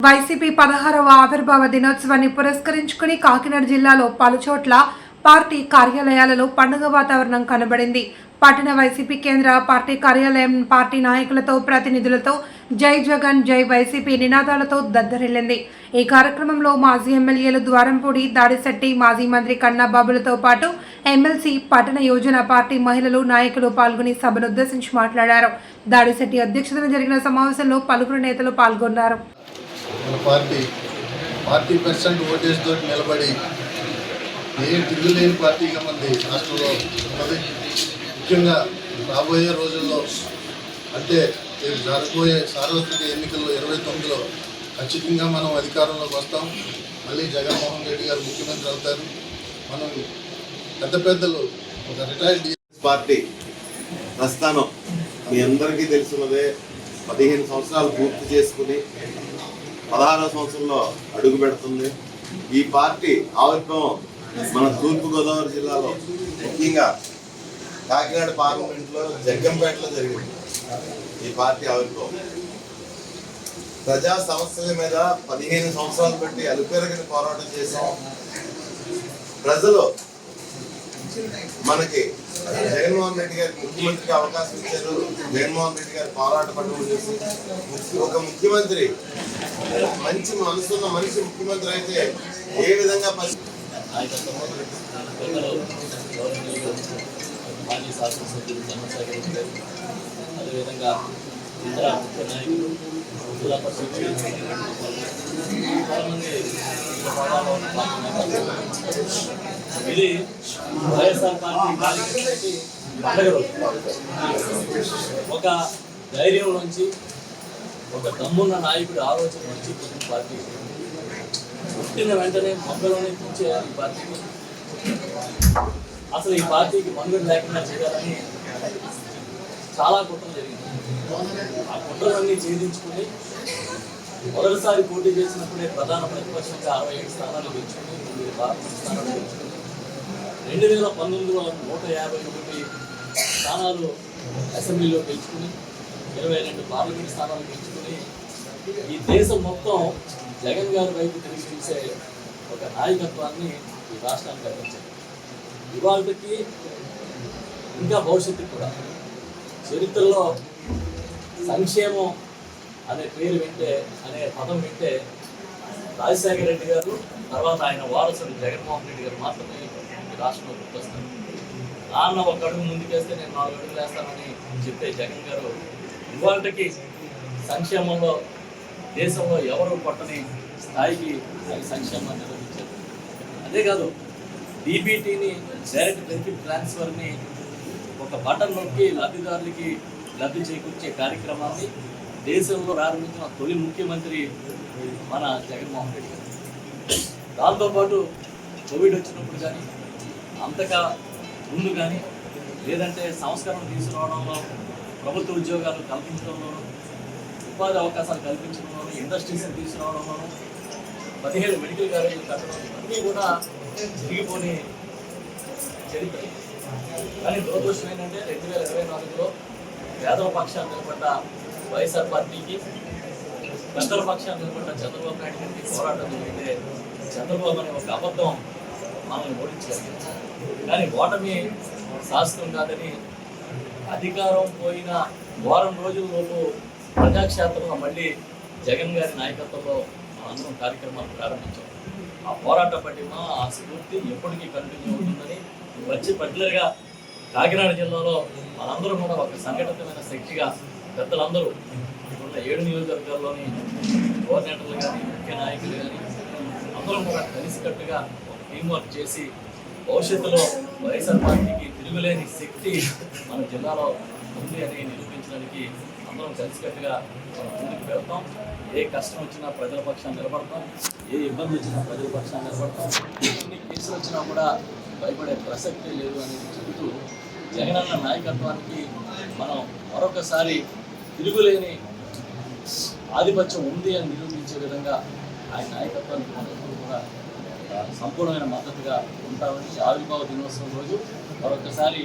YCP 16వ ఆవిర్భావ దినోత్సవాన్ని పురస్కరించుకుని కాకినాడ జిల్లాలో పలుచోట్ల పార్టీ కార్యాలయాలలో పండుగ వాతావరణం కనబడింది. పట్టణ వైసీపీ కేంద్ర పార్టీ కార్యాలయం పార్టీ నాయకులతో ప్రతినిధులతో జై జగన్ జై వైసీపీ నినాదాలతో దద్దరిల్లింది. ఈ కార్యక్రమంలో మాజీ ఎమ్మెల్యేలు ద్వారంపూడి, దాడిశెట్టి, మాజీ మంత్రి కన్నాబాబులతో పాటు ఎమ్మెల్సీ, పట్టణ యోజన పార్టీ మహిళలు, నాయకులు పాల్గొని సభనుద్దేశించి మాట్లాడారు. దాడిశెట్టి అధ్యక్షతన జరిగిన సమావేశంలో పలువురు నేతలు పాల్గొన్నారు. మన పార్టీ పర్సెంట్ ఓటేజ్ తోటి నిలబడి తిరుగులేని పార్టీగా మంది రాష్ట్రంలో ఉన్నది. ముఖ్యంగా రాబోయే రోజుల్లో అంటే జరగబోయే సార్వత్రిక ఎన్నికల్లో 29లో ఖచ్చితంగా మనం అధికారంలోకి వస్తాం. మళ్ళీ జగన్మోహన్ రెడ్డి గారు ముఖ్యమంత్రి అవుతారు. మనం పెద్దలు ఒక రిటైర్డ్ పార్టీ ప్రస్థానం మీ అందరికీ తెలిసినదే. 15 సంవత్సరాలు పూర్తి చేసుకుని 16వ సంవత్సరంలో అడుగు పెడుతుంది. ఈ పార్టీ ఆవిర్భావం మన తూర్పుగోదావరి జిల్లాలో ముఖ్యంగా కాకినాడ పార్లమెంట్లో జగ్గంపేటలో జరిగింది. ఈ పార్టీ ఆవిర్భావం ప్రజా సమస్యల మీద 15 సంవత్సరాలు బట్టి అలుపెరగని పోరాటం చేశాం. ప్రజలు మనకి జగన్మోహన్ రెడ్డి గారికి ముఖ్యమంత్రికి అవకాశం ఇచ్చారు. జగన్మోహన్ రెడ్డి గారి పోరాట పట్టుబడి చేసి ఒక ముఖ్యమంత్రి, మంచి మనసున్న మనిషి ముఖ్యమంత్రి అయితే ఏ విధంగా మాజీ శాసనసభ్యులు చంద్రశేఖర్ గారు, అదేవిధంగా ఇతర ముఖ్య నాయకులు, జిల్లా పరిషత్ చాలామంది ఇది వైఎస్ఆర్ పార్టీ కార్యక్రమానికి పండగ రోజు. ఒక ధైర్యం నుంచి, ఒక దమ్మున్న నాయకుడి ఆలోచన నుంచి పుట్టిన పార్టీ. పుట్టిన వెంటనే మొక్కలోనే కూర్చేయాలి ఈ పార్టీకి. అసలు ఈ పార్టీకి మనుగడ లేకుండా చేయాలని చాలా కుట్రలు జరిగింది. ఆ కుట్రలన్నీ ఛేదించుకుని మొదటిసారి పోటీ చేసినప్పుడే ప్రధాన ప్రతిపక్షంగా 67 స్థానాలు గెలుచుకుని 9 పార్లమెంట్ స్థానాలు గెలుచుకుని 2019లో 151 స్థానాలు అసెంబ్లీలో గెలుచుకుని 22 పార్లమెంట్ స్థానాలు గెలుచుకుని ఈ దేశం మొత్తం జగన్ గారి వైపు తిరిగి చూసే ఒక నాయకత్వాన్ని ఈ రాష్ట్రానికి అందించారు. ఇవాళకి ఇంకా భవిష్యత్తుకు కూడా చరిత్రలో సంక్షేమం అనే పేరు వింటే, అనే పదం వింటే రాజశేఖర రెడ్డి గారు, తర్వాత ఆయన వారసుడు జగన్మోహన్ రెడ్డి గారు మాత్రమే ఈ రాష్ట్రంలో గుర్తొస్తారు. నాన్న ఒక అడుగు ముందుకేస్తే నేను 4 అడుగులు వేస్తానని చెప్పే జగన్ గారు ఇవాళకి సంక్షేమంలో దేశంలో ఎవరు పట్టని స్థాయికి ఆయన సంక్షేమాన్ని నిర్వహించారు. అదే కాదు, డీబీటీని, డైరెక్ట్ బెనిఫిట్ ట్రాన్స్ఫర్ని ఒక బటన్ నొక్కి లబ్ధిదారులకి లబ్ధి చేకూర్చే కార్యక్రమాన్ని దేశంలో ప్రారంభించిన తొలి ముఖ్యమంత్రి మన జగన్మోహన్ రెడ్డి గారు. దాంతోపాటు కోవిడ్ వచ్చినప్పుడు కానీ, అంతగా ముందు కానీ, లేదంటే సంస్కరణ తీసుకురావడంలో, ప్రభుత్వ ఉద్యోగాలు కల్పించడంలోనూ, ఉపాధి అవకాశాలు కల్పించడంలోనూ, ఇండస్ట్రీస్ని తీసుకురావడంలోనూ, 17 మెడికల్ కాలేజీలు కట్టడం, ఇవన్నీ కూడా తిరిగిపోని చరిత్ర. కానీ దురదృష్టం ఏంటంటే 2024లో పేదల పక్షాన్ని నిలబడ్డ వైఎస్ఆర్ పార్టీకి, పెద్దల పక్షాన్ని నిలబడ్డ చంద్రబాబు నాయుడు గారికి పోరాటం జరిగితే చంద్రబాబు అనే ఒక అబద్ధం మనల్ని ఓడించారు. కానీ ఓటమి శాస్త్రం కాదని అధికారం పోయిన వారం రోజులలోపు ప్రజాక్షేత్రంలో మళ్ళీ జగన్ గారి నాయకత్వంలో అందరం కార్యక్రమాలు ప్రారంభించాం. ఆ పోరాట పటిమ, ఆ స్ఫూర్తి ఎప్పటికీ కంటిన్యూ అవుతుందని పర్టికులర్గా కాకినాడ జిల్లాలో మనందరూ కూడా ఒక సంఘటితమైన శక్తిగా పెద్దలందరూ ఉన్న 7 నియోజకవర్గాల్లోని కోఆర్డినేటర్లు కానీ, ముఖ్య నాయకులు కానీ అందరం కూడా కలిసికట్టుగా ఒక టీం వర్క్ చేసి భవిష్యత్తులో వైఎస్ఆర్ పార్టీకి తిరుగులేని శక్తి మన జిల్లాలో ఉంది అని నిరూపించడానికి అందరం కలిసికట్టుగా మనం ముందుకు వెళ్తాం. ఏ కష్టం వచ్చినా ప్రజల పక్షాన్ని నిలబడతాం, ఏ ఇబ్బంది వచ్చినా ప్రజల పక్షాన్ని నిలబడతాం. ఎన్ని కేసులు వచ్చినా కూడా భయపడే ప్రసక్తే లేదు అనేది చెబుతూ జగనన్న నాయకత్వానికి మనం మరొకసారి తిరుగులేని ఆధిపత్యం ఉంది అని నిరూపించే విధంగా ఆయన నాయకత్వానికి మనం కూడా సంపూర్ణమైన మద్దతుగా ఉంటామని ఆవిర్భావ దినోత్సవం రోజు మరొకసారి